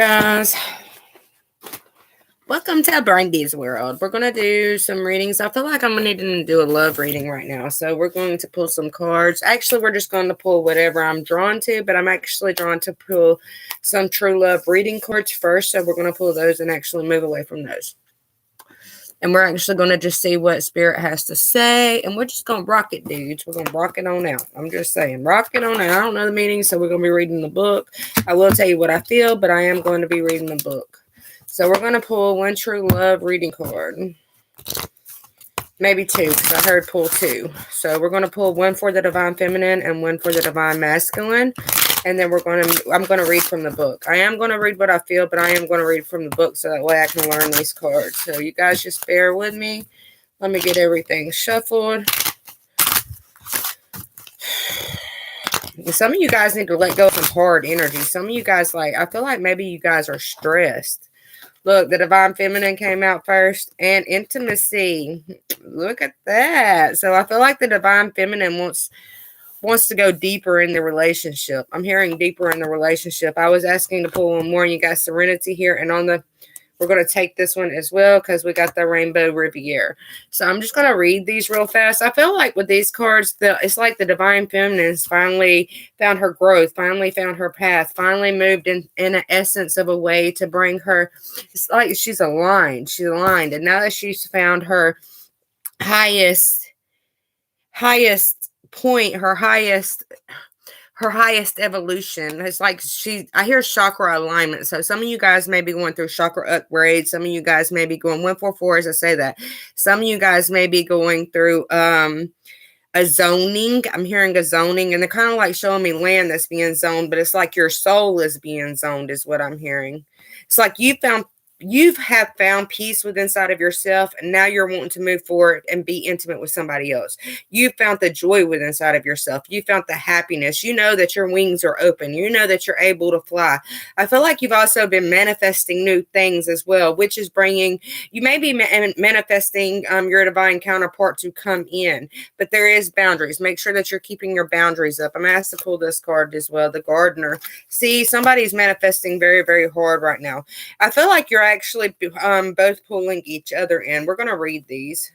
Guys, welcome to Brandy's World. We're going to do some readings. I feel like I'm going to do a love reading right now. So we're going to pull some cards. Actually, we're just going to pull whatever I'm drawn to, but I'm actually drawn to pull some true love reading cards first. So we're going to pull those and actually move away from those. And we're actually going to just see what Spirit has to say. And we're just going to rock it, dudes. We're going to rock it on out. I'm just saying, rock it on out. I don't know the meaning, so we're going to be reading the book. I will tell you what I feel, but I am going to be reading the book. So we're going to pull one true love reading card. Maybe two, because I heard pull two. So we're going to pull one for the Divine Feminine and one for the Divine Masculine. And then I'm going to read from the book. I am going to read what I feel, but I am going to read from the book so that way I can learn these cards. So you guys just bear with me. Let me get everything shuffled. Some of you guys need to let go of some hard energy. Some of you guys, I feel like maybe you guys are stressed. Look, the Divine Feminine came out first, and intimacy. Look at that. So I feel like the Divine Feminine wants to go deeper in the relationship. I'm hearing deeper in the relationship. I was asking to pull one more, and you got Serenity here, and we're going to take this one as well because we got the Rainbow Riviera. So I'm just going to read these real fast. I feel like with these cards, it's like the Divine Feminine's finally found her growth, finally found her path, finally moved in an essence of a way to bring her. It's like she's aligned. She's aligned. And now that she's found her highest point, her highest evolution. It's like I hear chakra alignment. So some of you guys may be going through chakra upgrade. Some of you guys may be going 144 as I say that. Some of you guys may be going through a zoning. I'm hearing a zoning, and they're kind of like showing me land that's being zoned, but it's like your soul is being zoned is what I'm hearing. It's like you have found peace within inside of yourself, and now you're wanting to move forward and be intimate with somebody else. You found the joy within inside of yourself. You found the happiness. You know that your wings are open. You know that you're able to fly. I feel like you've also been manifesting new things as well, which is you may be manifesting your divine counterpart to come in, but there is boundaries. Make sure that you're keeping your boundaries up. I'm asked to pull this card as well, the Gardener. See, somebody's manifesting very, very hard right now. I feel like you're actually both pulling each other in. We're going to read these.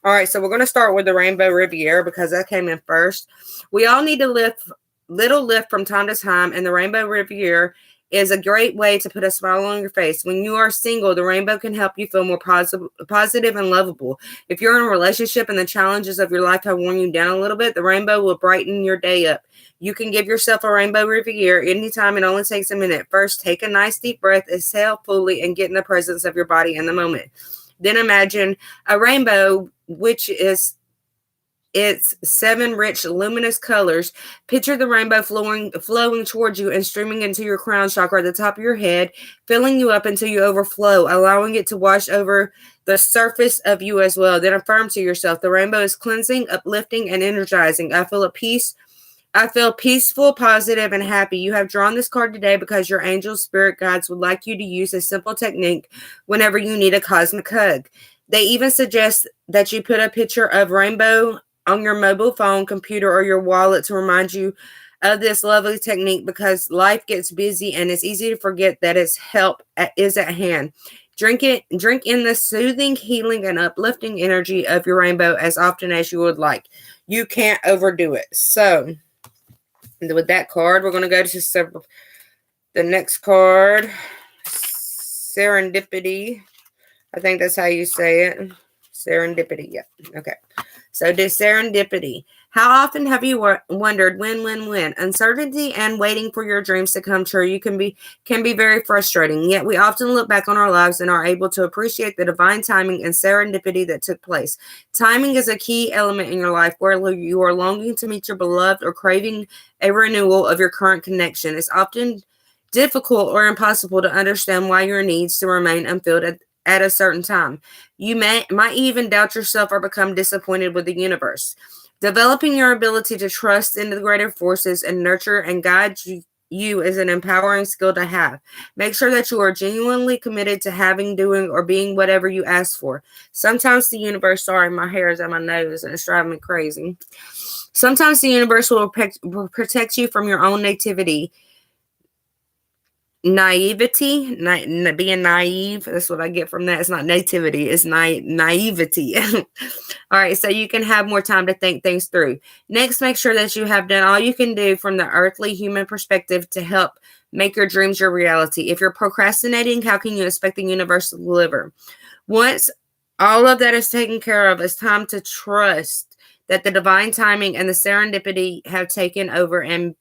All right, so we're going to start with the Rainbow Riviera because that came in first. We all need to lift from time to time, and the Rainbow Riviera is a great way to put a smile on your face. When you are single, the rainbow can help you feel more positive and lovable. If you're in a relationship and the challenges of your life have worn you down a little bit, the rainbow will brighten your day up. You can give yourself a Rainbow Riviera anytime. It only takes a minute. First, take a nice deep breath, exhale fully, and get in the presence of your body in the moment. Then imagine a rainbow, which is its 7 rich, luminous colors. Picture the rainbow flowing towards you and streaming into your crown chakra at the top of your head, filling you up until you overflow, allowing it to wash over the surface of you as well. Then affirm to yourself, the rainbow is cleansing, uplifting, and energizing. I feel peaceful, positive, and happy. You have drawn this card today because your angel spirit guides would like you to use a simple technique whenever you need a cosmic hug. They even suggest that you put a picture of rainbow on your mobile phone, computer, or your wallet to remind you of this lovely technique because life gets busy and it's easy to forget that its help is at hand. Drink in the soothing, healing, and uplifting energy of your rainbow as often as you would like. You can't overdo it. So with that card, we're going to go to the next card, Serendipity. I think that's how you say it. Serendipity. Yeah. Okay. So to Serendipity. How often have you wondered when? Uncertainty and waiting for your dreams to come true can be very frustrating. Yet we often look back on our lives and are able to appreciate the divine timing and serendipity that took place. Timing is a key element in your life where you are longing to meet your beloved or craving a renewal of your current connection. It's often difficult or impossible to understand why your needs to remain unfilled at a certain time. You might even doubt yourself or become disappointed with the universe. Developing your ability to trust in the greater forces and nurture and guide you is an empowering skill to have. Make sure that you are genuinely committed to having, doing, or being whatever you ask for. Sometimes the universe, sorry, my hair is on my nose and it's driving me crazy. Sometimes the universe will protect you from your own nativity. naivety, being naive. That's what I get from that. It's not nativity, it's naivety. All right, so you can have more time to think things through. Next, make sure that you have done all you can do from the earthly human perspective to help make your dreams your reality. If you're procrastinating, how can you expect the universe to deliver? Once all of that is taken care of, it's time to trust that the divine timing and the serendipity have taken over, and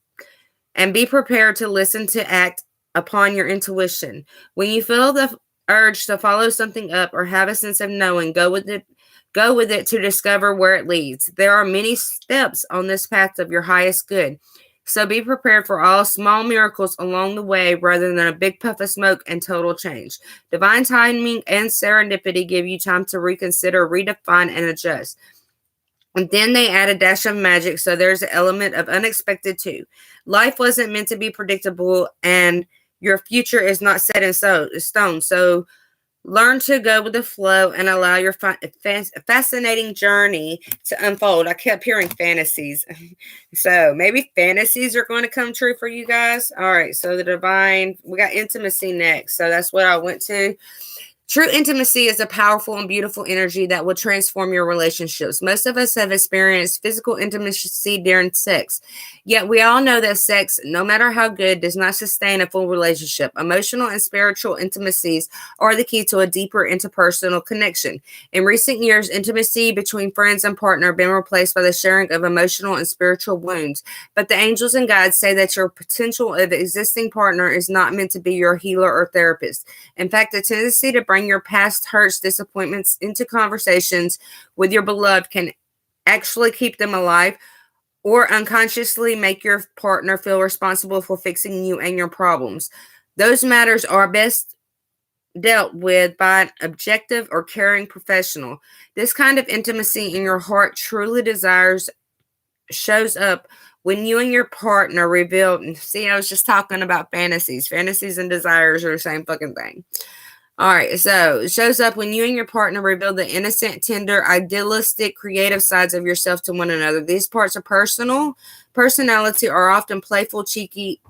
be prepared to listen to act upon your intuition. When you feel the urge to follow something up or have a sense of knowing, go with it. Go with it to discover where it leads. There are many steps on this path of your highest good. So be prepared for all small miracles along the way rather than a big puff of smoke and total change. Divine timing and serendipity give you time to reconsider, redefine, and adjust. And then they add a dash of magic, so there's an element of unexpected too. Life wasn't meant to be predictable, and your future is not set in stone. So learn to go with the flow and allow your fascinating journey to unfold. I kept hearing fantasies. So maybe fantasies are going to come true for you guys. All right, so the divine, we got intimacy next. So that's what I went to. True intimacy is a powerful and beautiful energy that will transform your relationships. Most of us have experienced physical intimacy during sex, yet we all know that sex, no matter how good, does not sustain a full relationship. Emotional and spiritual intimacies are the key to a deeper interpersonal connection. In recent years, intimacy between friends and partner have been replaced by the sharing of emotional and spiritual wounds, but the angels and guides say that your potential of existing partner is not meant to be your healer or therapist. In fact, the tendency to bring your past hurts, disappointments into conversations with your beloved can actually keep them alive or unconsciously make your partner feel responsible for fixing you and your problems. Those matters are best dealt with by an objective or caring professional. This kind of intimacy in your heart truly desires shows up when you and your partner reveal. See, I was just talking about fantasies. Fantasies and desires are the same fucking thing. All right, so it shows up when you and your partner reveal the innocent, tender, idealistic, creative sides of yourself to one another. These parts of personality are often playful, cheeky,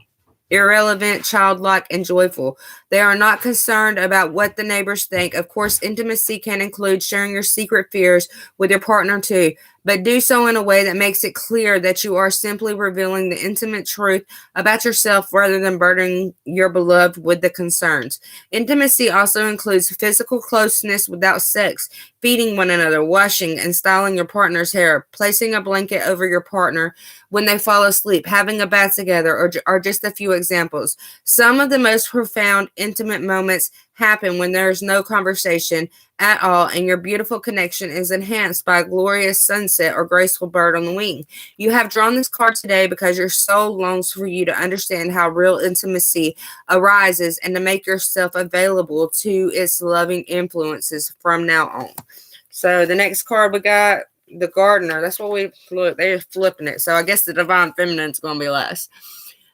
irrelevant, childlike, and joyful. They are not concerned about what the neighbors think. Of course, intimacy can include sharing your secret fears with your partner too, but do so in a way that makes it clear that you are simply revealing the intimate truth about yourself rather than burdening your beloved with the concerns. Intimacy also includes physical closeness without sex, feeding one another, washing and styling your partner's hair, placing a blanket over your partner when they fall asleep, having a bath together, or just a few examples. Some of the most profound, intimate moments happen when there is no conversation at all and your beautiful connection is enhanced by a glorious sunset or graceful bird on the wing. You have drawn this card today because your soul longs for you to understand how real intimacy arises and to make yourself available to its loving influences from now on. So the next card we got, the gardener. That's what we look. They're flipping it. So I guess the divine feminine is going to be last.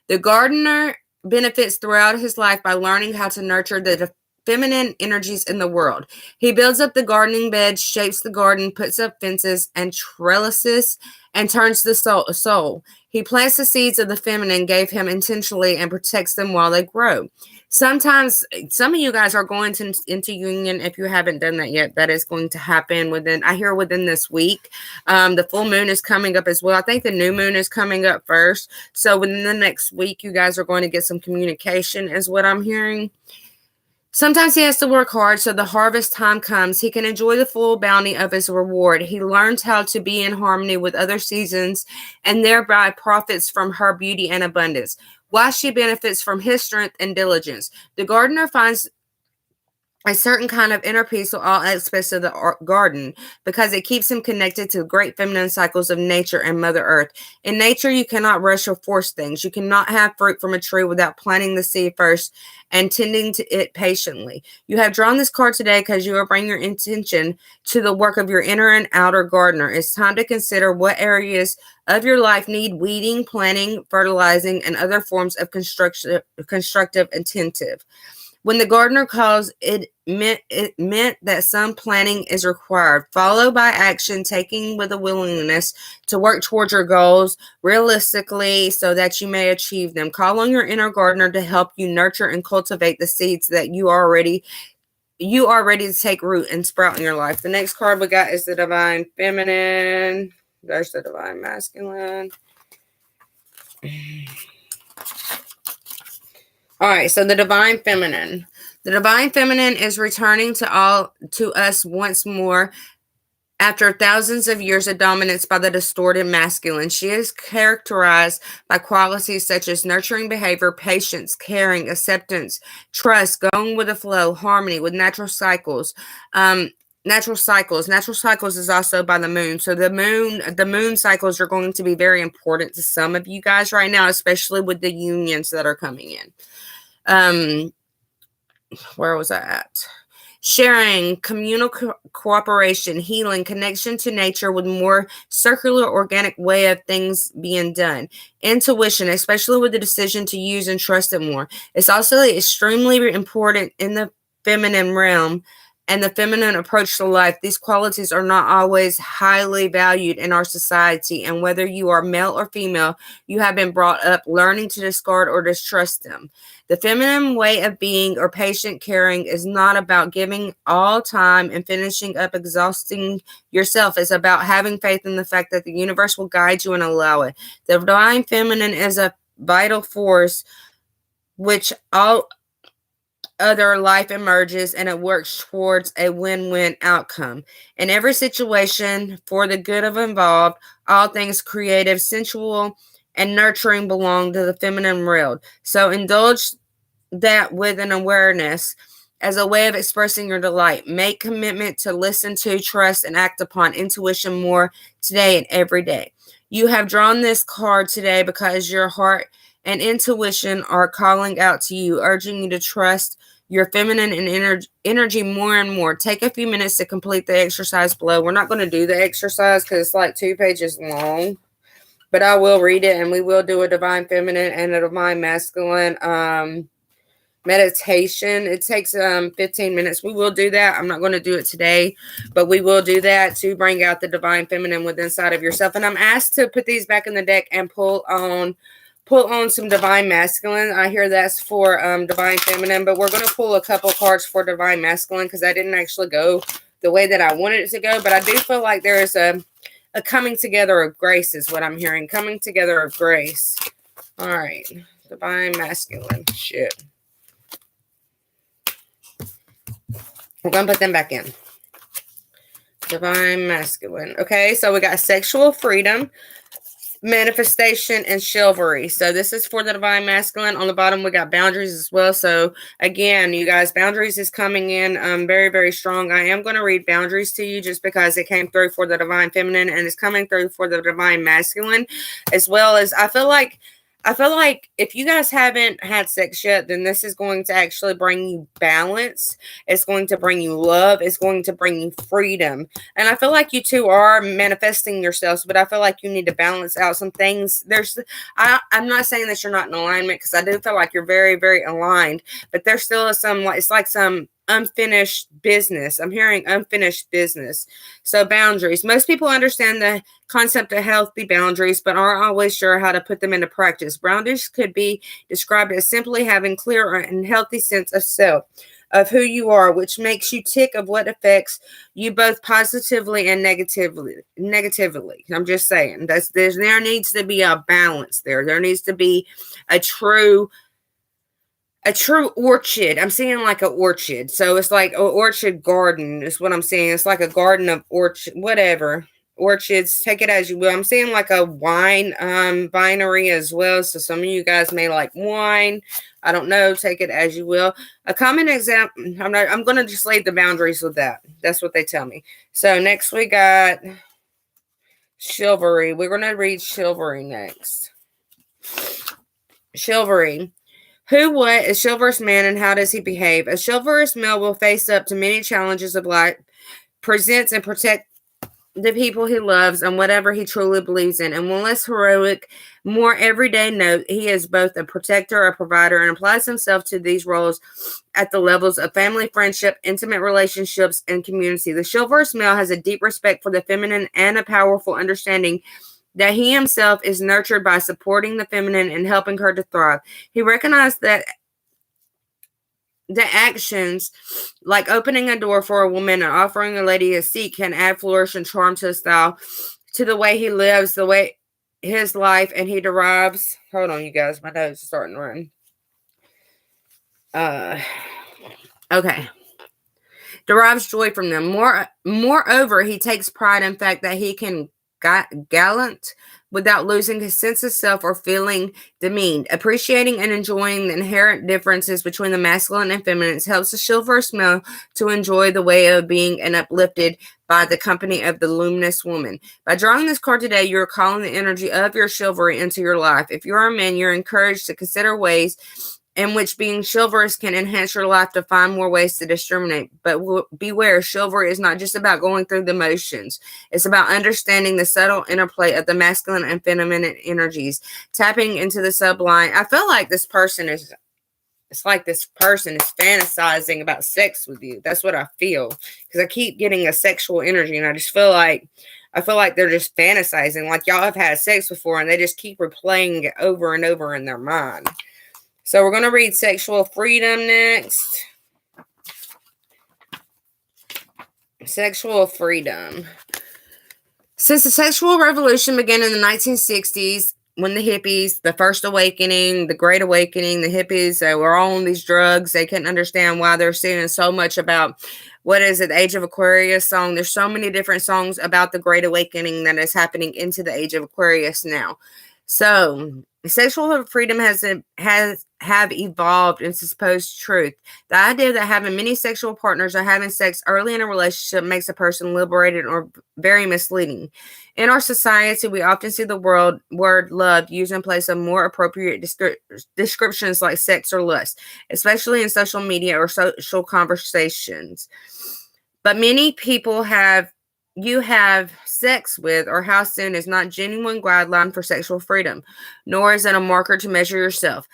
The gardener benefits throughout his life by learning how to nurture the feminine energies in the world. He builds up the gardening bed, shapes the garden, puts up fences and trellises, and turns the soul. He plants the seeds of the feminine, gave him intentionally, and protects them while they grow. Sometimes, some of you guys are going into union. If you haven't done that yet, that is going to happen within this week. The full moon is coming up as well. I think the new moon is coming up first. So within the next week, you guys are going to get some communication is what I'm hearing. Sometimes he has to work hard, so the harvest time comes. He can enjoy the full bounty of his reward. He learns how to be in harmony with other seasons and thereby profits from her beauty and abundance, while she benefits from his strength and diligence. The gardener finds a certain kind of inner peace with all aspects of the garden because it keeps him connected to the great feminine cycles of nature and Mother Earth. In nature, you cannot rush or force things. You cannot have fruit from a tree without planting the seed first and tending to it patiently. You have drawn this card today because you are bringing your intention to the work of your inner and outer gardener. It's time to consider what areas of your life need weeding, planting, fertilizing, and other forms of constructive attentive. When the gardener calls, it meant that some planning is required, followed by action, taking with a willingness to work towards your goals realistically so that you may achieve them. Call on your inner gardener to help you nurture and cultivate the seeds that you are ready to take root and sprout in your life. The next card we got is the Divine Feminine. There's the Divine Masculine. All right, so the Divine Feminine. The Divine Feminine is returning to us once more after thousands of years of dominance by the distorted masculine. She is characterized by qualities such as nurturing behavior, patience, caring, acceptance, trust, going with the flow, harmony with natural cycles. Natural cycles is also by the moon. So the moon cycles are going to be very important to some of you guys right now, especially with the unions that are coming in. Where was I at? Sharing, communal cooperation, healing, connection to nature with more circular, organic way of things being done. Intuition, especially with the decision to use and trust it more. It's also extremely important in the feminine realm and the feminine approach to life. These qualities are not always highly valued in our society, and whether you are male or female, you have been brought up learning to discard or distrust them. The feminine way of being or patient caring is not about giving all time and finishing up exhausting yourself. It's about having faith in the fact that the universe will guide you and allow it. The Divine Feminine is a vital force which all other life emerges, and it works towards a win-win outcome. In every situation, for the good of involved, all things creative, sensual, and nurturing belong to the feminine world. So indulge that with an awareness as a way of expressing your delight. Make commitment to listen to, trust, and act upon intuition more today and every day. You have drawn this card today because your heart and intuition are calling out to you, urging you to trust your feminine and energy more and more. Take a few minutes to complete the exercise below. We're not going to do the exercise because it's like 2 pages long, but I will read it, and we will do a Divine Feminine and a Divine Masculine meditation. It takes 15 minutes. We will do that. I'm not going to do it today, but we will do that to bring out the Divine Feminine within inside of yourself. And I'm asked to put these back in the deck and pull on some Divine Masculine. I hear that's for Divine Feminine, but we're going to pull a couple cards for Divine Masculine because I didn't actually go the way that I wanted it to go, but I do feel like there is a coming together of grace is what I'm hearing. Coming together of grace. All right. Divine Masculine. Shit. We're going to put them back in. Divine Masculine. Okay, so we got sexual freedom, manifestation, and chivalry. So this is for the Divine Masculine. On the bottom, we got boundaries as well. So again, you guys, boundaries is coming in very, very strong. I am going to read boundaries to you just because it came through for the Divine Feminine and it's coming through for the Divine Masculine, as well as I feel like if you guys haven't had sex yet, then this is going to actually bring you balance. It's going to bring you love. It's going to bring you freedom. And I feel like you two are manifesting yourselves, but I feel like you need to balance out some things. I'm not saying that you're not in alignment because I do feel like you're very, very aligned, but there still is it's like some unfinished business. I'm hearing unfinished business. So boundaries. Most people understand the concept of healthy boundaries, but aren't always sure how to put them into practice. Boundaries could be described as simply having clear and healthy sense of self, of who you are, which makes you tick of what affects you both positively and negatively. I'm just saying there needs to be a balance there. There needs to be a true orchard. I'm seeing like an orchard. So it's like an orchard garden is what I'm seeing. It's like a garden of orchard, whatever. Orchards, take it as you will. I'm seeing like a wine vinery as well. So some of you guys may like wine. I don't know. Take it as you will. A common example. I'm going to just leave the boundaries with that. That's what they tell me. So next we got chivalry. We're going to read chivalry next. Chivalry. Who, what is chivalrous man and how does he behave? A chivalrous male will face up to many challenges of life, presents and protect the people he loves, and whatever he truly believes in. And one less heroic, more everyday note, he is both a protector, a provider, and applies himself to these roles at the levels of family, friendship, intimate relationships, and community. The chivalrous male has a deep respect for the feminine and a powerful understanding that he himself is nurtured by supporting the feminine and helping her to thrive. He recognized that the actions like opening a door for a woman and offering a lady a seat can add flourish and charm to his style, to the way he lives, the way his life, and he derives. Hold on, you guys, my nose is starting to run. Okay. Derives joy from them. Moreover, he takes pride in fact that he can gallant without losing his sense of self or feeling demeaned. Appreciating and enjoying the inherent differences between the masculine and feminine helps the chivalrous male to enjoy the way of being and uplifted by the company of the luminous woman. By drawing this card today, you're calling the energy of your chivalry into your life. If you're a man, you're encouraged to consider ways in which being chivalrous can enhance your life, to find more ways to discriminate. But beware, chivalry is not just about going through the motions. It's about understanding the subtle interplay of the masculine and feminine energies, tapping into the sublime. I feel like it's like this person is fantasizing about sex with you. That's what I feel, because I keep getting a sexual energy, and I feel like they're just fantasizing, like y'all have had sex before, and they just keep replaying it over and over in their mind. So we're going to read sexual freedom next. Sexual freedom. Since the sexual revolution began in the 1960s, when the hippies, the first awakening, the great awakening, the hippies, they were all on these drugs. They couldn't understand why they're singing so much about, what is it, the Age of Aquarius song. There's so many different songs about the great awakening that is happening into the Age of Aquarius now. So sexual freedom has evolved into supposed truth. The idea that having many sexual partners or having sex early in a relationship makes a person liberated or very misleading. In our society, we often see the word love used in place of more appropriate descriptions like sex or lust, especially in social media or social conversations. But many people you have sex with or how soon is not genuine guideline for sexual freedom, nor is it a marker to measure yourself.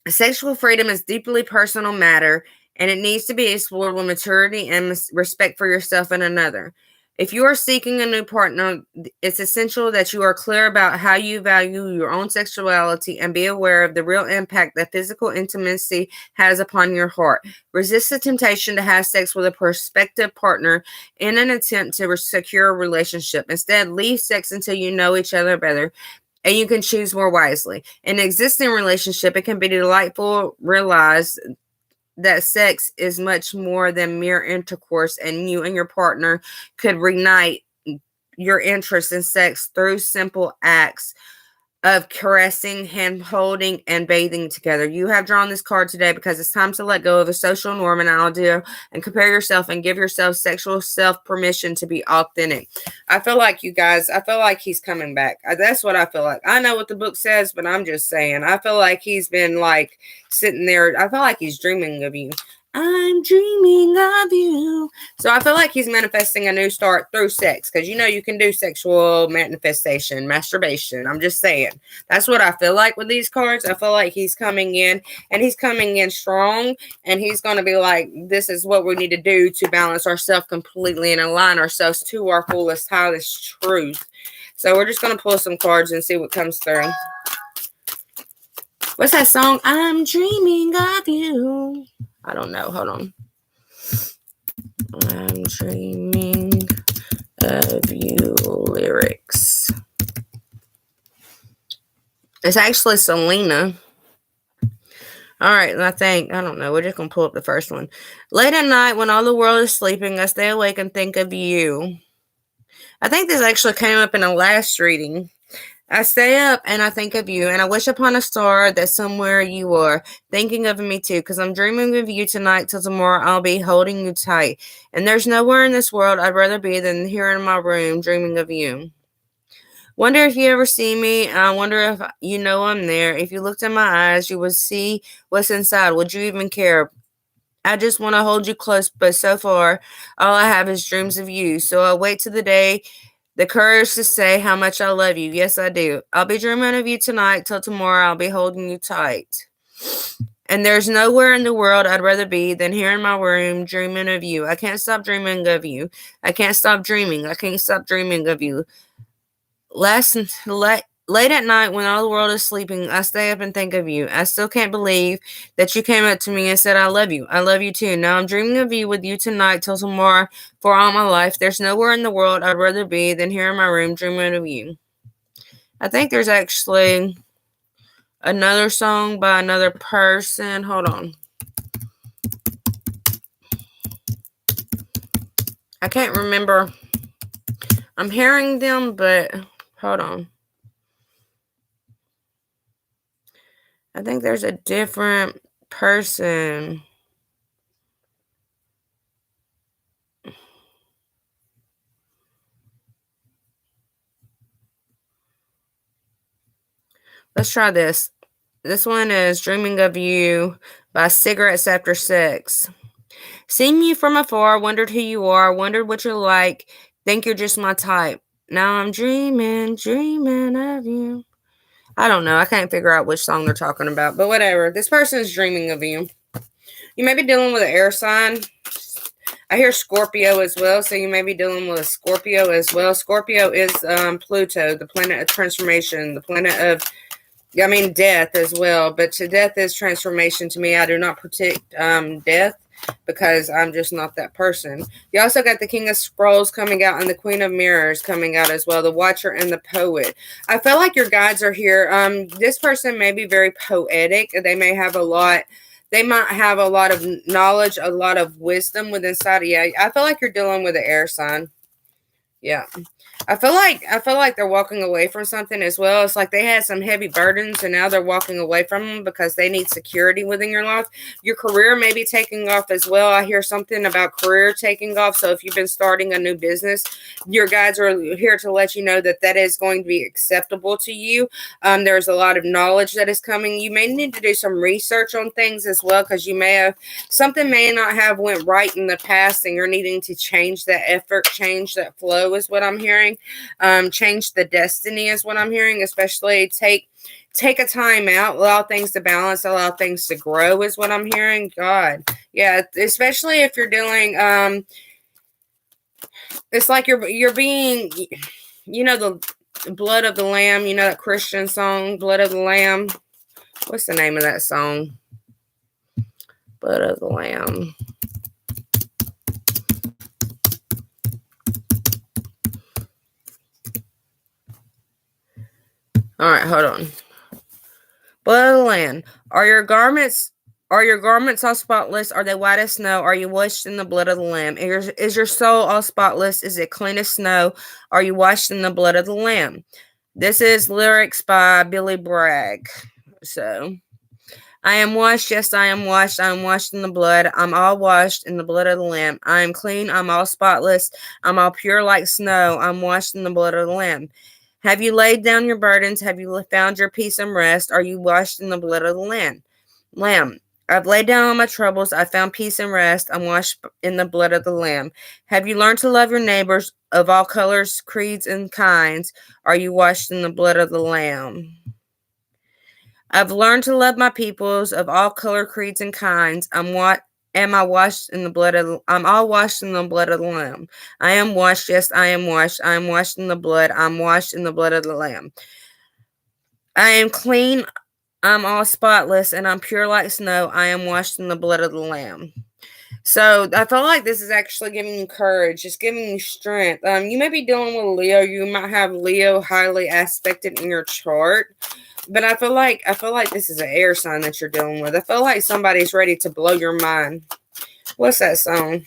Sexual freedom is deeply personal matter, and it needs to be explored with maturity and respect for yourself and another. If you are seeking a new partner, it's essential that you are clear about how you value your own sexuality and be aware of the real impact that physical intimacy has upon your heart. Resist the temptation to have sex with a prospective partner in an attempt to secure a relationship. Instead, leave sex until you know each other better and you can choose more wisely. In an existing relationship, it can be delightful to realize that sex is much more than mere intercourse, and you and your partner could reignite your interest in sex through simple acts of caressing, hand holding, and bathing together. You have drawn this card today because it's time to let go of a social norm and idea and compare yourself and give yourself sexual self permission to be authentic. I feel like he's coming back. That's what I feel like. I know what the book says, but I'm just saying. I feel like he's been like sitting there. I feel like he's dreaming of you. I'm dreaming of you. So I feel like he's manifesting a new start through sex, because you can do sexual manifestation, masturbation. I'm just saying. That's what I feel like with these cards. I feel like he's coming in, and he's coming in strong, and he's going to be like, this is what we need to do to balance ourselves completely and align ourselves to our fullest, highest truth. So we're just going to pull some cards and see what comes through. What's that song? I'm dreaming of you. I don't know. Hold on. I'm dreaming of you lyrics. It's actually Selena. All right, I don't know. We're just going to pull up the first one. Late at night, when all the world is sleeping, I stay awake and think of you. I think this actually came up in the last reading. I stay up and I think of you, and I wish upon a star that somewhere you are, thinking of me too, because I'm dreaming of you tonight till tomorrow. I'll be holding you tight, and there's nowhere in this world I'd rather be than here in my room, dreaming of you. Wonder if you ever see me. I wonder if you know I'm there. If you looked in my eyes, you would see what's inside. Would you even care? I just want to hold you close, but so far, all I have is dreams of you. So I'll wait till the day, the courage to say how much I love you. Yes, I do. I'll be dreaming of you tonight. Till tomorrow, I'll be holding you tight. And there's nowhere in the world I'd rather be than here in my room dreaming of you. I can't stop dreaming of you. I can't stop dreaming. I can't stop dreaming of you. Late at night when all the world is sleeping, I stay up and think of you. I still can't believe that you came up to me and said, I love you. I love you too. Now I'm dreaming of you with you tonight till tomorrow for all my life. There's nowhere in the world I'd rather be than here in my room dreaming of you. I think there's actually another song by another person. Hold on. I can't remember. I'm hearing them, but hold on. I think there's a different person. Let's try this. This one is Dreaming of You by Cigarettes After Sex. Seen you from afar, wondered who you are, wondered what you're like, think you're just my type. Now I'm dreaming of you. I don't know. I can't figure out which song they're talking about, but whatever. This person is dreaming of you. You may be dealing with an air sign. I hear Scorpio as well, so you may be dealing with a Scorpio as well. Scorpio is Pluto, the planet of transformation, the planet of death as well, but to death is transformation to me. I do not predict death because I'm just not that person. You also got the King of Scrolls coming out and the Queen of Mirrors coming out as well, the Watcher and the Poet. I feel like your guides are here. This person may be very poetic. They might have a lot of knowledge, a lot of wisdom within inside. Yeah, I feel like you're dealing with an air sign. Yeah. I feel like they're walking away from something as well. It's like they had some heavy burdens and now they're walking away from them because they need security within your life. Your career may be taking off as well. I hear something about career taking off. So if you've been starting a new business, your guides are here to let you know that that is going to be acceptable to you. There's a lot of knowledge that is coming. You may need to do some research on things as well because something may not have went right in the past and you're needing to change that effort, change that flow is what I'm hearing. Change the destiny is what I'm hearing, especially take a time out, allow things to balance, allow things to grow is what I'm hearing. God. Yeah, especially if you're doing it's like you're being, the Blood of the Lamb, that Christian song, Blood of the Lamb. What's the name of that song? Blood of the Lamb. All right, hold on. Blood of the Lamb. Are your garments all spotless? Are they white as snow? Are you washed in the blood of the Lamb? Is your soul all spotless? Is it clean as snow? Are you washed in the blood of the Lamb? This is lyrics by Billy Bragg. So, I am washed, yes, I am washed. I am washed in the blood. I'm all washed in the blood of the Lamb. I am clean. I'm all spotless. I'm all pure like snow. I'm washed in the blood of the Lamb. Have you laid down your burdens? Have you found your peace and rest? Are you washed in the blood of the Lamb? I've laid down all my troubles. I found peace and rest. I'm washed in the blood of the Lamb. Have you learned to love your neighbors of all colors, creeds, and kinds? Are you washed in the blood of the Lamb? I've learned to love my peoples of all color, creeds, and kinds. I'm all washed in the blood of the Lamb. I am washed, yes, I am washed. I am washed in the blood. I'm washed in the blood of the Lamb. I am clean. I'm all spotless, and I'm pure like snow. I am washed in the blood of the Lamb. So I feel like this is actually giving you courage, just giving you strength. You may be dealing with Leo. You might have Leo highly aspected in your chart. But I feel like this is an air sign that you're dealing with. I feel like somebody's ready to blow your mind. What's that song?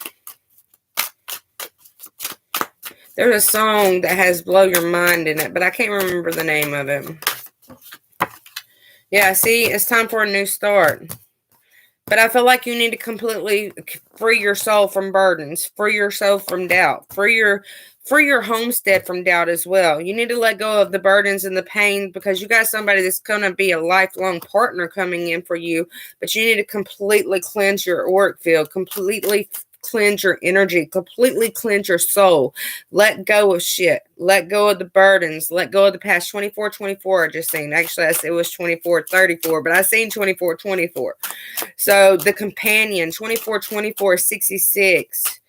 There's a song that has blow your mind in it, but I can't remember the name of it. Yeah, see, it's time for a new start. But I feel like you need to completely free your soul from burdens, free your soul from doubt, free your homestead from doubt as well. You need to let go of the burdens and the pain, because you got somebody that's going to be a lifelong partner coming in for you, but you need to completely cleanse your auric field, completely cleanse your energy, completely cleanse your soul. Let go of shit. Let go of the burdens. Let go of the past. 24-24 I just seen. Actually, it was 24-34, but I seen 24-24. So the companion, 24-24, 66.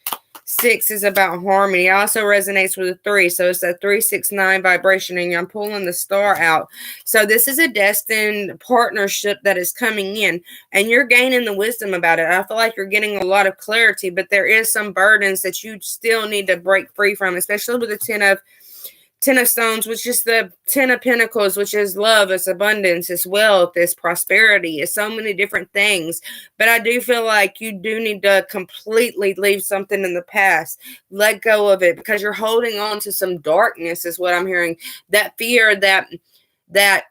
6 is about harmony. It also resonates with a 3. So it's a 369 vibration, and I'm pulling the star out. So this is a destined partnership that is coming in, and you're gaining the wisdom about it. I feel like you're getting a lot of clarity, but there is some burdens that you still need to break free from, especially with the 10 of Stones, which is the 10 of Pentacles, which is love, it's abundance, it's wealth, it's prosperity, it's so many different things. But I do feel like you do need to completely leave something in the past. Let go of it, because you're holding on to some darkness, is what I'm hearing. That fear, that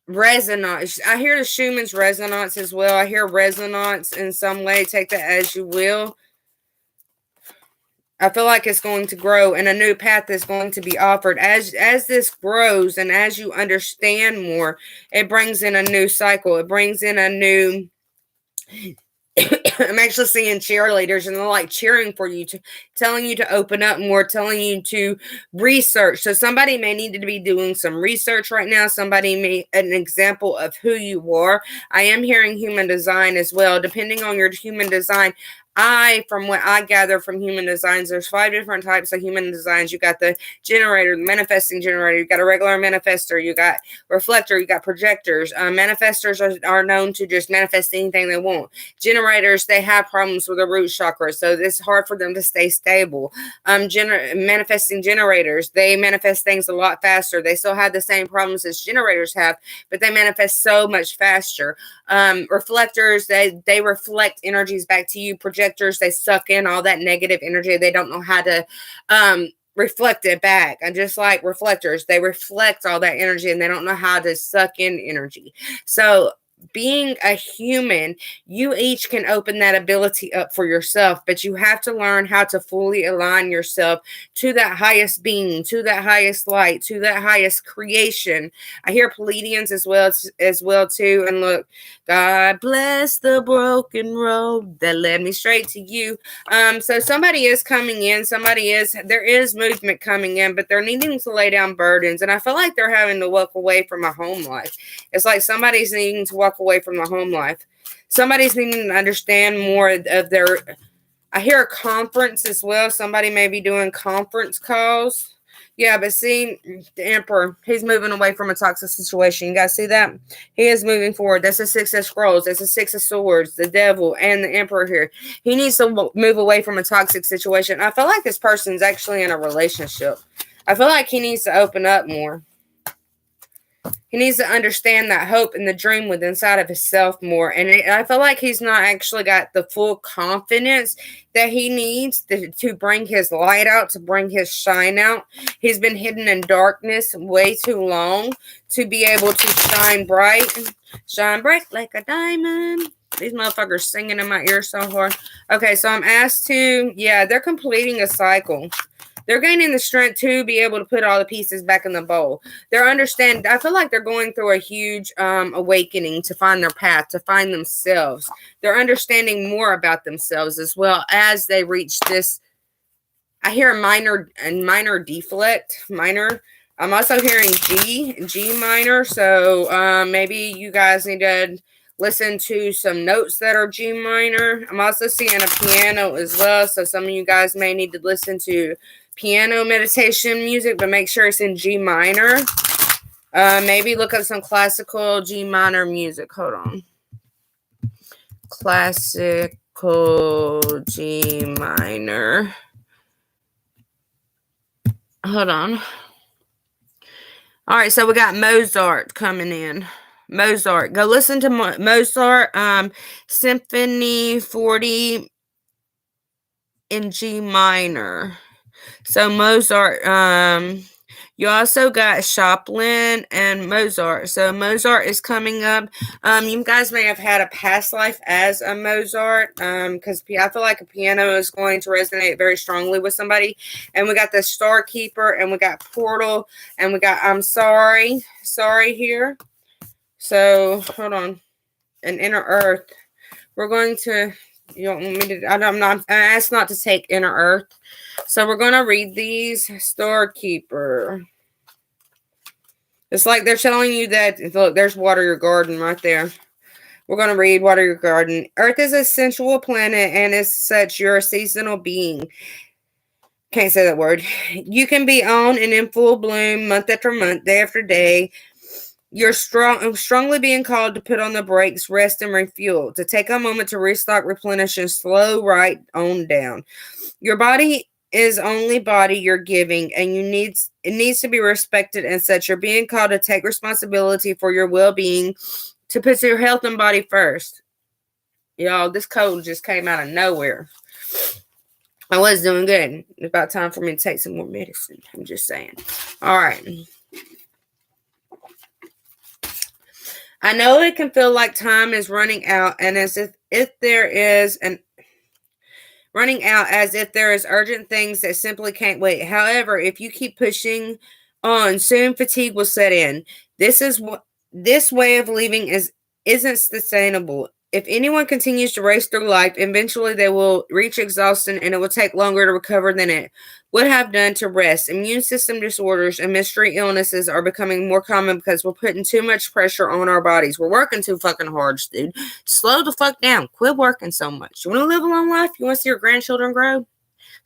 resonance. I hear the Schumann's resonance as well. I hear resonance in some way. Take that as you will. I feel like it's going to grow, and a new path is going to be offered. As this grows and as you understand more, it brings in a new cycle. It brings in a new I'm actually seeing cheerleaders, and they're like cheering for you, telling you to open up more, telling you to research. So somebody may need to be doing some research right now. Somebody may an example of who you are. I am hearing human design as well. Depending on your human design, from what I gather from human designs, there's 5 different types of human designs. You got the generator, the manifesting generator, you got a regular manifester, you got reflector, you got projectors. Manifestors are known to just manifest anything they want. Generators, they have problems with the root chakra, so it's hard for them to stay stable. Manifesting generators, they manifest things a lot faster. They still have the same problems as generators have, but they manifest so much faster. Reflectors, they reflect energies back to you. Projectors, they suck in all that negative energy. They don't know how to reflect it back. And just like reflectors, they reflect all that energy, and they don't know how to suck in energy. So being a human, you each can open that ability up for yourself, but you have to learn how to fully align yourself to that highest being, to that highest light, to that highest creation. I hear Pleiadians as well too. And look, God bless the broken road that led me straight to you. So somebody is coming in, there is movement coming in, but they're needing to lay down burdens. And I feel like they're having to walk away from a home life. It's like somebody's needing to walk away from the home life. Somebody's needing to understand more of their, I hear a conference as well. Somebody may be doing conference calls. Yeah, but see, the Emperor, he's moving away from a toxic situation. You guys see that? He is moving forward. That's the 6 of Scrolls. That's the 6 of Swords, the Devil, and the Emperor here. He needs to move away from a toxic situation. I feel like this person's actually in a relationship. I feel like he needs to open up more. He needs to understand that hope and the dream within inside of himself more. And I feel like he's not actually got the full confidence that he needs to bring his light out, to bring his shine out. He's been hidden in darkness way too long to be able to shine bright like a diamond. These motherfuckers singing in my ear so hard. Okay, so I'm asked to, they're completing a cycle. They're gaining the strength to be able to put all the pieces back in the bowl. I feel like they're going through a huge awakening to find their path, to find themselves. They're understanding more about themselves as well as they reach this. I hear a minor deflect, minor. I'm also hearing G minor. So maybe you guys need to listen to some notes that are G minor. I'm also seeing a piano as well. So some of you guys may need to listen to piano meditation music, but make sure it's in G minor. Maybe look up some classical G minor music. Hold on. Classical G minor. Hold on. All right, so we got Mozart coming in. Mozart. Go listen to Mozart. Symphony 40 in G minor. So Mozart, You also got Chopin and Mozart. So Mozart is coming up. You guys may have had a past life as a Mozart, because I feel like a piano is going to resonate very strongly with somebody. And we got the Star Keeper, and we got Portal, and we got I'm Sorry here. So hold on, and Inner Earth. We're going to. You don't want me to. I'm not. I asked not to take Inner Earth. So we're going to read these. Star Keeper. It's like they're telling you that, look, there's Water Your Garden right there. We're going to read Water Your Garden. Earth is a sensual planet, and as such, you're a seasonal being. Can't say that word. You can be on and in full bloom month after month, day after day. You're strongly being called to put on the brakes, rest, and refuel. To take a moment to restock, replenish, and slow right on down. Your body is only body you're giving, and it needs to be respected and such. You're being called to take responsibility for your well-being, to put your health and body first. Y'all, this cold just came out of nowhere. I was doing good. It's about time for me to take some more medicine. I'm just saying. All right. I know it can feel like time is running out, and as if there is running out, as if there is urgent things that simply can't wait. However, if you keep pushing on, soon fatigue will set in. This way of living isn't sustainable. If anyone continues to race through life, eventually they will reach exhaustion, and it will take longer to recover than it would have done to rest. Immune system disorders and mystery illnesses are becoming more common because we're putting too much pressure on our bodies. We're working too fucking hard, dude. Slow the fuck down. Quit working so much. You want to live a long life? You want to see your grandchildren grow?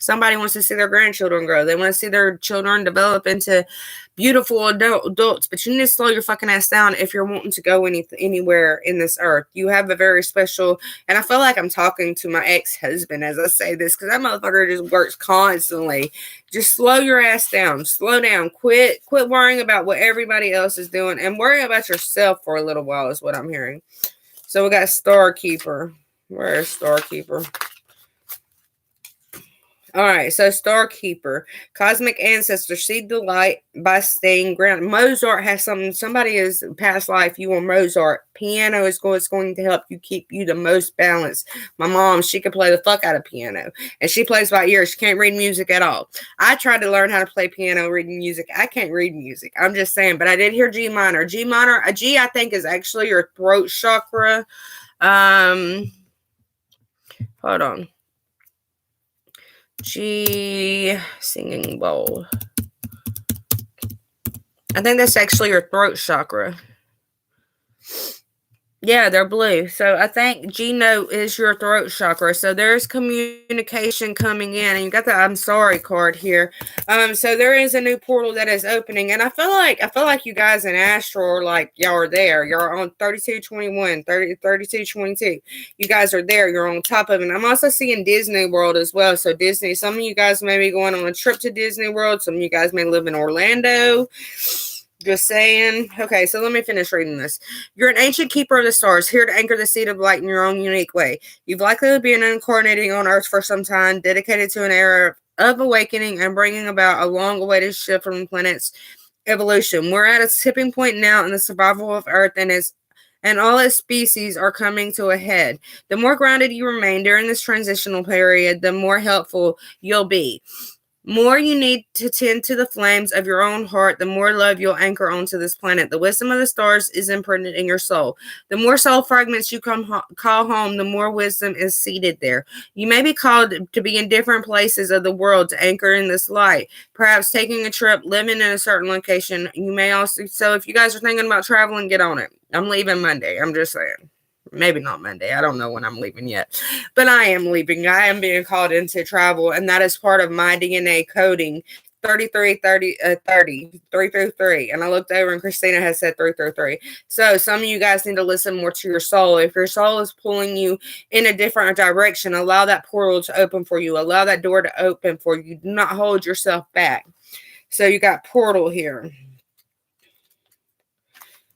Somebody wants to see their grandchildren grow. They want to see their children develop into beautiful adults. But you need to slow your fucking ass down if you're wanting to go anywhere in this earth. You have a very special, and I feel like I'm talking to my ex-husband as I say this, because that motherfucker just works constantly. Just slow your ass down. Slow down. Quit worrying about what everybody else is doing, and worry about yourself for a little while is what I'm hearing. So we got Star Keeper. Where is Star Keeper? All right, so Star Keeper, cosmic ancestor, seed the light by staying grounded. Mozart has something. Somebody is past life. You want Mozart. Piano is going to help you keep you the most balanced. My mom, she can play the fuck out of piano, and she plays by ear. She can't read music at all. I tried to learn how to play piano, reading music. I can't read music. I'm just saying, but I did hear G minor. A G, I think, is actually your throat chakra. Hold on. G, singing bowl. I think that's actually your throat chakra. Yeah, they're blue. So I think G note is your throat chakra. So there's communication coming in, and you got the I'm sorry card here. So there is a new portal that is opening, and I feel like you guys in Astral are like, y'all are there. You're on 3221, 3222. You guys are there. You're on top of it. And I'm also seeing Disney World as well. So Disney, some of you guys may be going on a trip to Disney World. Some of you guys may live in Orlando. Just saying. Okay, so let me finish reading this. You're an ancient keeper of the stars, here to anchor the seed of light in your own unique way. You've likely been incarnating on Earth for some time, dedicated to an era of awakening and bringing about a long-awaited shift from the planet's evolution. We're at a tipping point now in the survival of Earth, and all its species are coming to a head. The more grounded you remain during this transitional period, the more helpful you'll be. More you need to tend to the flames of your own heart, the more love you'll anchor onto this planet. The wisdom of the stars is imprinted in your soul. The more soul fragments you call home, the more wisdom is seated there. You may be called to be in different places of the world to anchor in this light. Perhaps taking a trip, living in a certain location. You may also, so if you guys are thinking about traveling, get on it. I'm leaving Monday. I'm just saying. Maybe not Monday. I don't know when I'm leaving yet. But I am leaving. I am being called into travel, and that is part of my DNA coding. 30 through 3. And I looked over, and Christina has said 3 through 3. So some of you guys need to listen more to your soul. If your soul is pulling you in a different direction, allow that portal to open for you. Allow that door to open for you. Do not hold yourself back. So you got portal here.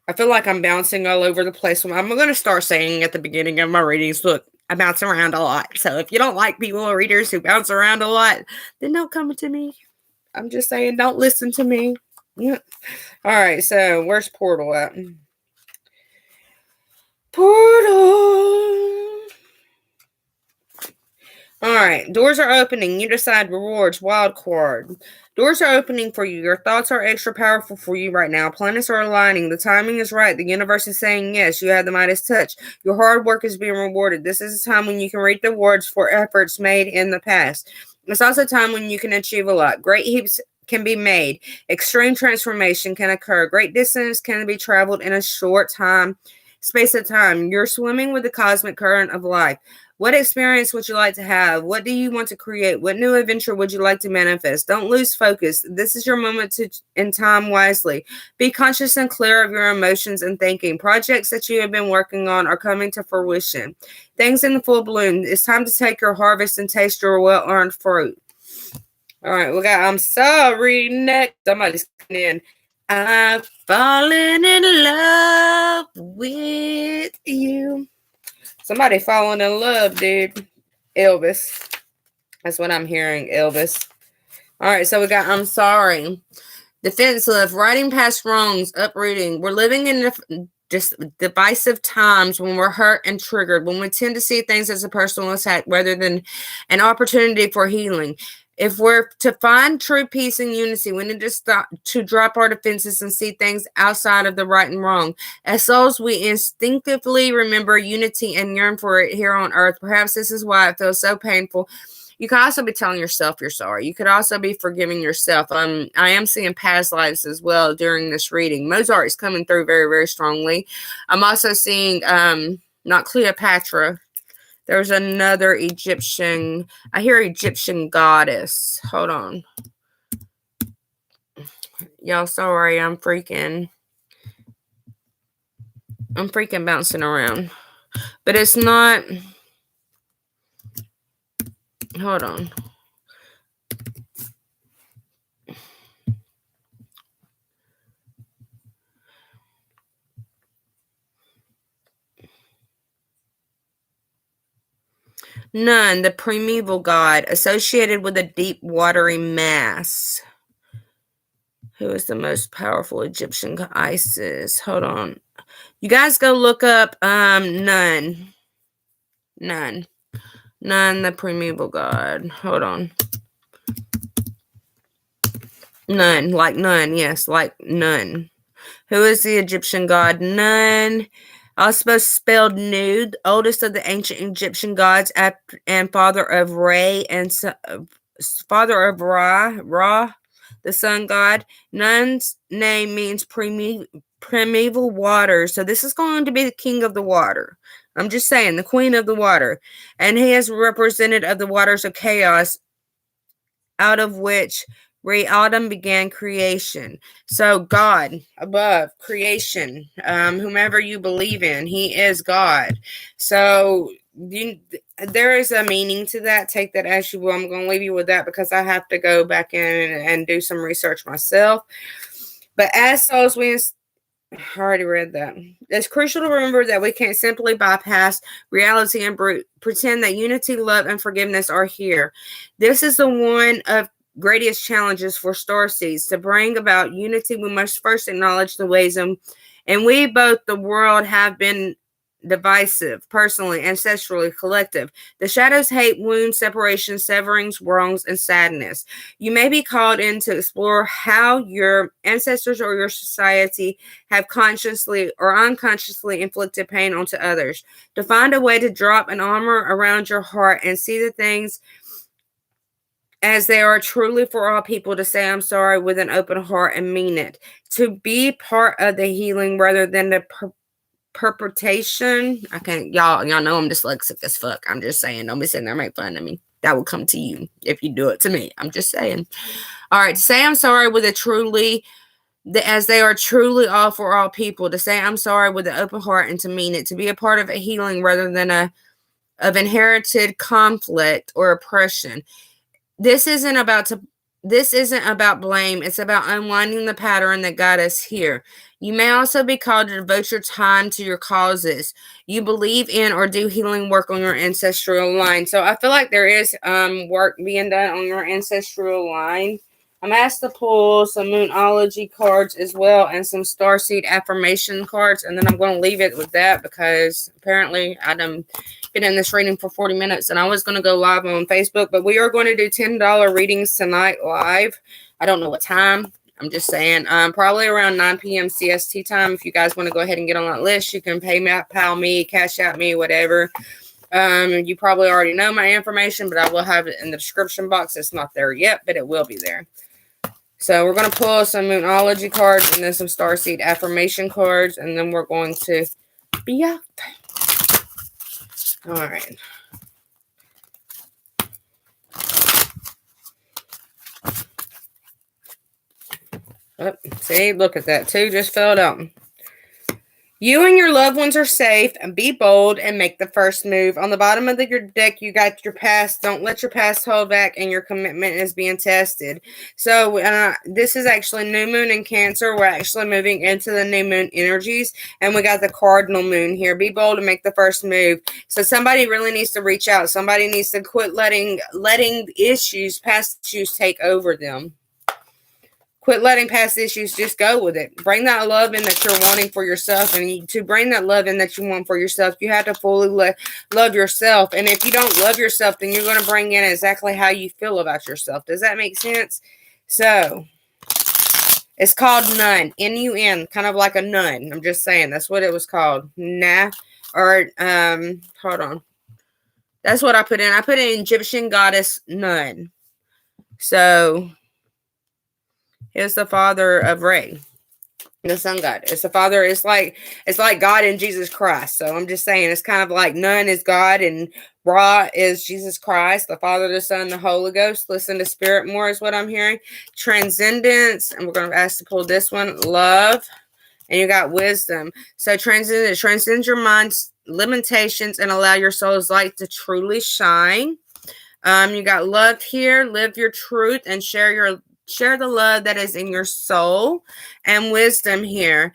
I feel like I'm bouncing all over the place. I'm going to start saying at the beginning of my readings, look, I bounce around a lot. So if you don't like people or readers who bounce around a lot, then don't come to me. I'm just saying, don't listen to me. Yeah. All right, so where's Portal at? Portal. All right, doors are opening. You decide rewards, wild card. Doors are opening for you. Your thoughts are extra powerful for you right now. Planets are aligning. The timing is right. The universe is saying yes. You have the Midas touch. Your hard work is being rewarded. This is a time when you can reap the rewards for efforts made in the past. It's also a time when you can achieve a lot. Great heaps can be made. Extreme transformation can occur. Great distance can be traveled in a short space of time. You're swimming with the cosmic current of life. What experience would you like to have? What do you want to create? What new adventure would you like to manifest? Don't lose focus. This is your moment to in time wisely. Be conscious and clear of your emotions and thinking. Projects that you have been working on are coming to fruition. Things in the full bloom. It's time to take your harvest and taste your well-earned fruit. All right, we got I'm sorry next. Somebody's coming in. I've fallen in love with you. Somebody falling in love, dude. Elvis. That's what I'm hearing, Elvis. All right, so we got I'm sorry. Defensive, writing past wrongs, uprooting. We're living in just divisive times when we're hurt and triggered, when we tend to see things as a personal attack rather than an opportunity for healing. If we're to find true peace and unity, we need to stop to drop our defenses and see things outside of the right and wrong. As souls, we instinctively remember unity and yearn for it here on earth. Perhaps this is why it feels so painful. You could also be telling yourself you're sorry. You could also be forgiving yourself. I am seeing past lives as well during this reading. Mozart is coming through very, very strongly. I'm also seeing not Cleopatra. There's another Egyptian. I hear Egyptian goddess. Hold on. Y'all, sorry, I'm freaking bouncing around. But it's not. Hold on. Nun, the primeval god associated with a deep watery mass. Who is the most powerful Egyptian god? Isis. Hold on. You guys go look up Nun. Nun, the primeval god. Hold on. Nun, like Nun. Yes, like Nun. Who is the Egyptian god Nun? Also spelled Nude, oldest of the ancient Egyptian gods and father of Ra and father of Ra, the sun god. Nun's name means primeval water. So this is going to be the king of the water. I'm just saying, the queen of the water. And he is represented of the waters of chaos, out of which Re-Autumn began creation. So God above creation, whomever you believe in, he is God. So there is a meaning to that. Take that as you will. I'm going to leave you with that because I have to go back in and do some research myself. But as souls, I already read that. It's crucial to remember that we can't simply bypass reality and pretend that unity, love, and forgiveness are here. This is the one of greatest challenges for starseeds. To bring about unity, we must first acknowledge the ways and we both the world have been divisive, personally, ancestrally, collective. The shadows hate, wounds, separation, severings, wrongs, and sadness. You may be called in to explore how your ancestors or your society have consciously or unconsciously inflicted pain onto others. To find a way to drop an armor around your heart and see the things as they are truly for all people, to say I'm sorry with an open heart and mean it. To be part of the healing rather than the perpetration. I can't, y'all know I'm dyslexic as fuck. I'm just saying, don't be sitting there make fun of me. That will come to you if you do it to me. I'm just saying. All right, to say I'm sorry with a truly, as they are truly all for all people. To say I'm sorry with an open heart and to mean it. To be a part of a healing rather than of inherited conflict or oppression. This isn't about blame. It's about unwinding the pattern that got us here. You may also be called to devote your time to your causes you believe in or do healing work on your ancestral line. So I feel like there is work being done on your ancestral line. I'm asked to pull some Moonology cards as well and some Starseed affirmation cards. And then I'm going to leave it with that because apparently I done been in this reading for 40 minutes and I was going to go live on Facebook. But we are going to do $10 readings tonight live. I don't know what time. I'm just saying probably around 9 p.m. CST time. If you guys want to go ahead and get on that list, you can PayPal me, Cash Out me, whatever. You probably already know my information, but I will have it in the description box. It's not there yet, but it will be there. So we're going to pull some Moonology cards and then some Starseed affirmation cards, and then we're going to be out. All right. Oh, see, look at that. 2 just fell out. You and your loved ones are safe, and be bold and make the first move. On the bottom of your deck, you got your past. Don't let your past hold back, and your commitment is being tested. So this is actually new moon in Cancer. We're actually moving into the new moon energies, and we got the cardinal moon here. Be bold and make the first move. So somebody really needs to reach out. Somebody needs to quit letting past issues take over them. Quit letting past issues, just go with it. Bring that love in that you're wanting for yourself. And to bring that love in that you want for yourself, you have to fully love yourself. And if you don't love yourself, then you're going to bring in exactly how you feel about yourself. Does that make sense? So, it's called Nun. N-U-N, kind of like a nun. I'm just saying, that's what it was called. Hold on. That's what I put in. I put in Egyptian goddess Nun. So, is the father of Ray, the sun god. It's the father. It's like God and Jesus Christ. So I'm just saying, it's kind of like Nun is God and Ra is Jesus Christ, the Father, the Son, the Holy Ghost. Listen to spirit more is what I'm hearing. Transcendence, and we're going to ask to pull this one. Love, and you got wisdom. So transcend your mind's limitations and allow your soul's light to truly shine. You got love here. Live your truth and share the love that is in your soul, and wisdom here.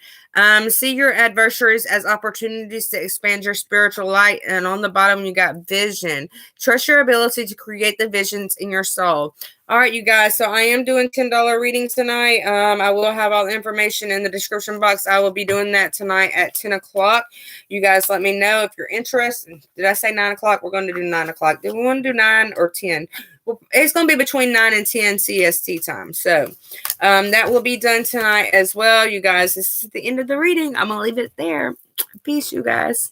See your adversaries as opportunities to expand your spiritual light. And on the bottom, you got vision. Trust your ability to create the visions in your soul. All right, you guys. So I am doing $10 readings tonight. I will have all the information in the description box. I will be doing that tonight at 10 o'clock. You guys let me know if you're interested. Did I say 9 o'clock? We're going to do 9 o'clock. Do we want to do 9 or 10? Well, it's going to be between 9 and 10 CST time. So that will be done tonight as well. You guys, this is the end of the reading. I'm going to leave it there. Peace, you guys.